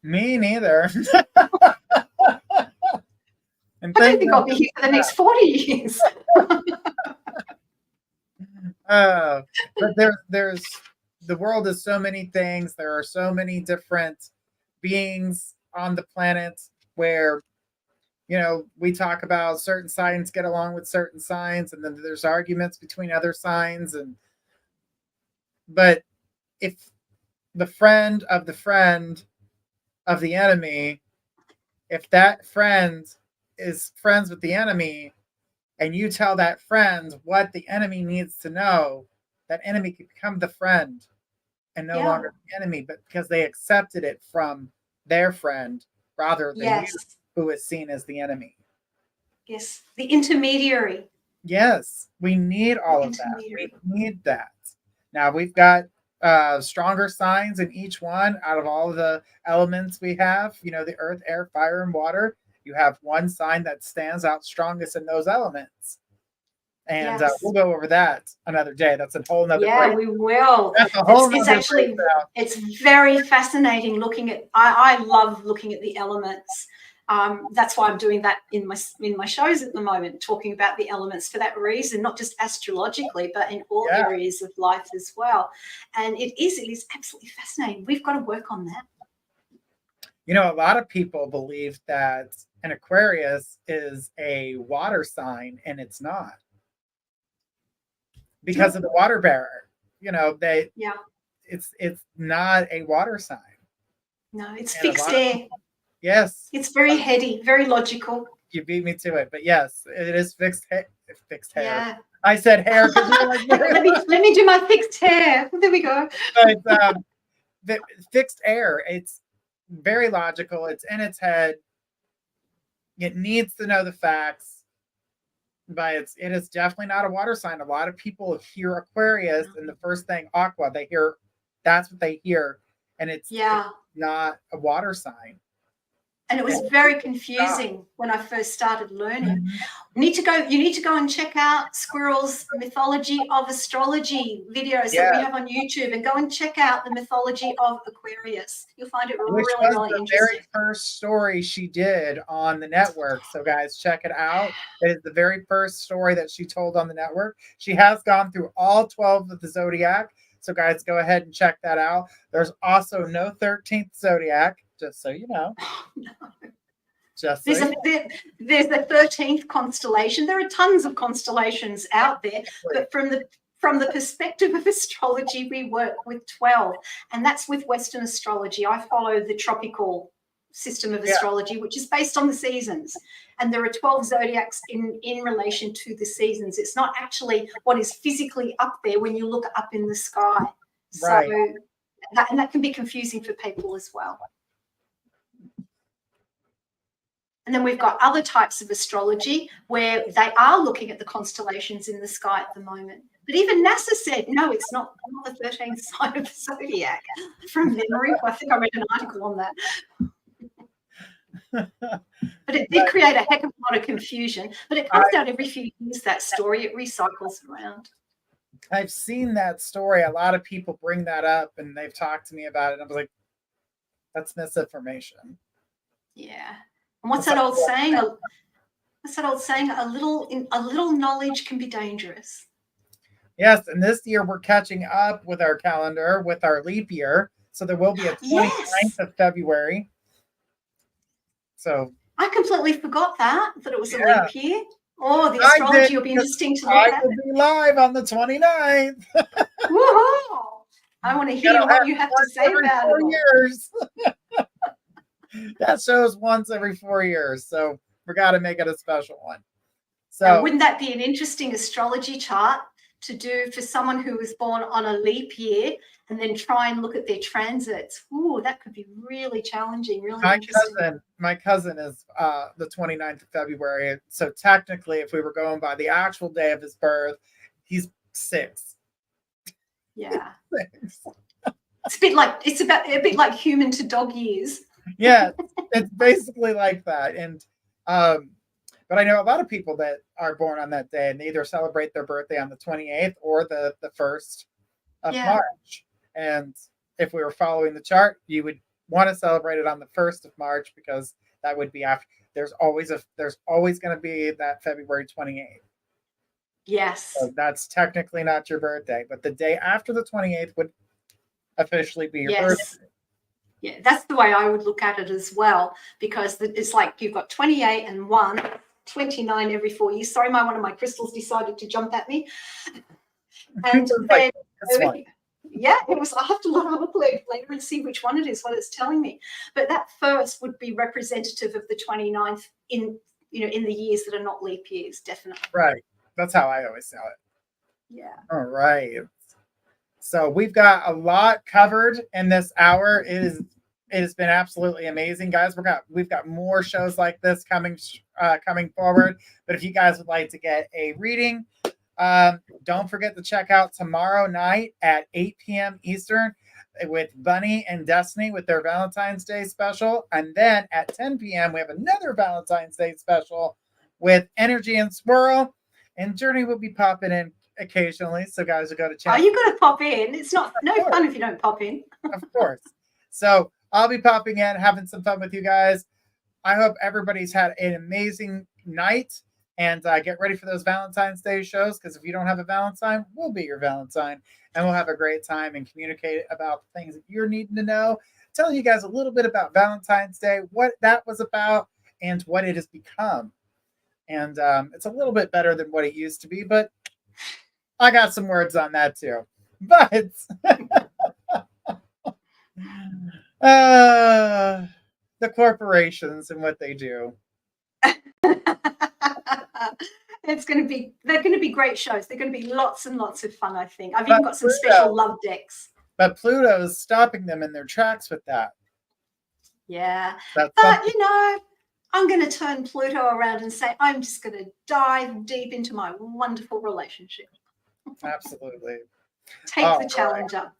Me neither. I don't think I'll be here for the next 40 years. But there's the world is so many things. There are so many different beings on the planet where, we talk about certain signs get along with certain signs, and then there's arguments between other signs. But if the friend of the enemy, if that friend is friends with the enemy, and you tell that friend what the enemy needs to know, that enemy can become the friend and no longer the enemy, but because they accepted it from their friend rather than you, who is seen as the enemy. Yes, the intermediary. Yes, we need all of that. We need that. Now we've got stronger signs in each one out of all of the elements we have, the earth, air, fire, and water. You have one sign that stands out strongest in those elements. And we'll go over that another day. That's a whole nother breakdown. We will. That's a whole it's actually breakdown. It's very fascinating looking at, I love looking at the elements. That's why I'm doing that in my shows at the moment, talking about the elements for that reason, not just astrologically, but in all areas of life as well. And it is absolutely fascinating. We've got to work on that. A lot of people believe that an Aquarius is a water sign, and it's not. Because of the water bearer. It's not a water sign. No, it's fixed air. Yes. It's very heady, very logical. You beat me to it, but yes, it is fixed hair. Yeah. I said hair. let me do my fixed hair. There we go. But the fixed air, it's very logical. It's in its head. It needs to know the facts, but it is definitely not a water sign. A lot of people hear Aquarius and the first thing aqua, that's what they hear, and it's not a water sign. And it was very confusing when I first started learning. You need to go and check out Skwirl's Mythology of Astrology videos that we have on YouTube, and go and check out the mythology of Aquarius. You'll find it really interesting. The very first story she did on the network. So guys, check it out. It is the very first story that she told on the network. She has gone through all 12 of the zodiac. So guys, go ahead and check that out. There's also no 13th zodiac, just so you know. There's a 13th constellation. There are tons of constellations out there, but from the perspective of astrology, we work with 12, and that's with Western astrology. I follow the tropical system of astrology, which is based on the seasons, and there are 12 zodiacs in relation to the seasons. It's not actually what is physically up there when you look up in the sky. Right. So that can be confusing for people as well. And then we've got other types of astrology where they are looking at the constellations in the sky at the moment. But even NASA said, no, it's not the 13th sign of the zodiac. From memory, I think I read an article on that. But it did create a heck of a lot of confusion. But it comes out every few years, that story. It recycles around. I've seen that story. A lot of people bring that up, and they've talked to me about it. I was like, that's misinformation. Yeah. And what's that old saying? A little knowledge can be dangerous. Yes, and this year we're catching up with our calendar with our leap year. So there will be a 29th of February. So I completely forgot that it was a leap year. Oh, the astrology will be interesting to look at. I will be live on the 29th. Woohoo! I want to hear what you have to say about it. Years. That show's once every 4 years, so we got to make it a special one. So now, wouldn't that be an interesting astrology chart to do for someone who was born on a leap year and then try and look at their transits? Ooh, that could be really challenging, really interesting. My cousin is the 29th of February. So technically, if we were going by the actual day of his birth, he's 6. Yeah. 6. It's a bit like human to dog years. Yeah, it's basically like that. And but I know a lot of people that are born on that day and they either celebrate their birthday on the 28th or the 1st of March. And if we were following the chart, you would want to celebrate it on the 1st of March because that would be after. There's always going to be that February 28th. Yes. So that's technically not your birthday, but the day after the 28th would officially be your birthday. Yeah, that's the way I would look at it as well, because it's like you've got 28 and 1, 29 every 4 years. Sorry, one of my crystals decided to jump at me. And then, yeah, it was. I have to look later and see which one it is, what it's telling me. But that first would be representative of the 29th in the years that are not leap years, definitely. Right. That's how I always say it. Yeah. All right. So we've got a lot covered in this hour. It has been absolutely amazing, guys. We've got more shows like this coming forward. But if you guys would like to get a reading, don't forget to check out tomorrow night at 8 p.m. Eastern with Bunny and Destiny with their Valentine's Day special. And then at 10 p.m. we have another Valentine's Day special with Energy and Skwirl. And Journey will be popping in occasionally, so guys will go to check. Oh, you got to pop in. It's no fun if you don't pop in. Of course. So I'll be popping in, having some fun with you guys. I hope everybody's had an amazing night, and get ready for those Valentine's Day shows, because if you don't have a Valentine, we'll be your Valentine, and we'll have a great time and communicate about the things that you're needing to know, telling you guys a little bit about Valentine's Day, what that was about, and what it has become. And it's a little bit better than what it used to be, but I got some words on that too. But the corporations and what they do. They're going to be great shows. They're going to be lots and lots of fun, I think. I've even got some special love decks. But Pluto's stopping them in their tracks with that. Yeah. But, I'm going to turn Pluto around and say, I'm just going to dive deep into my wonderful relationship. Absolutely. Take the challenge up.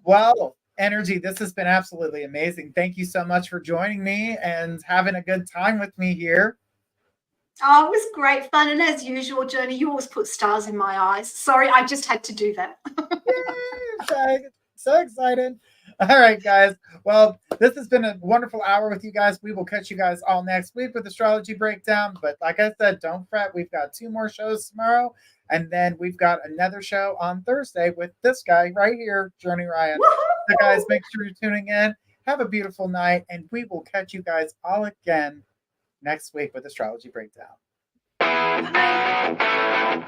Well, Energy, this has been absolutely amazing. Thank you so much for joining me and having a good time with me here. Oh, it was great fun. And as usual, Journey, you always put stars in my eyes. Sorry, I just had to do that. Yay, so excited. All right, guys. Well, this has been a wonderful hour with you guys. We will catch you guys all next week with Astrology Breakdown. But like I said, don't fret. We've got 2 more shows tomorrow. And then we've got another show on Thursday with this guy right here, Journey Ryan. So guys, make sure you're tuning in. Have a beautiful night. And we will catch you guys all again next week with Astrology Breakdown. Bye.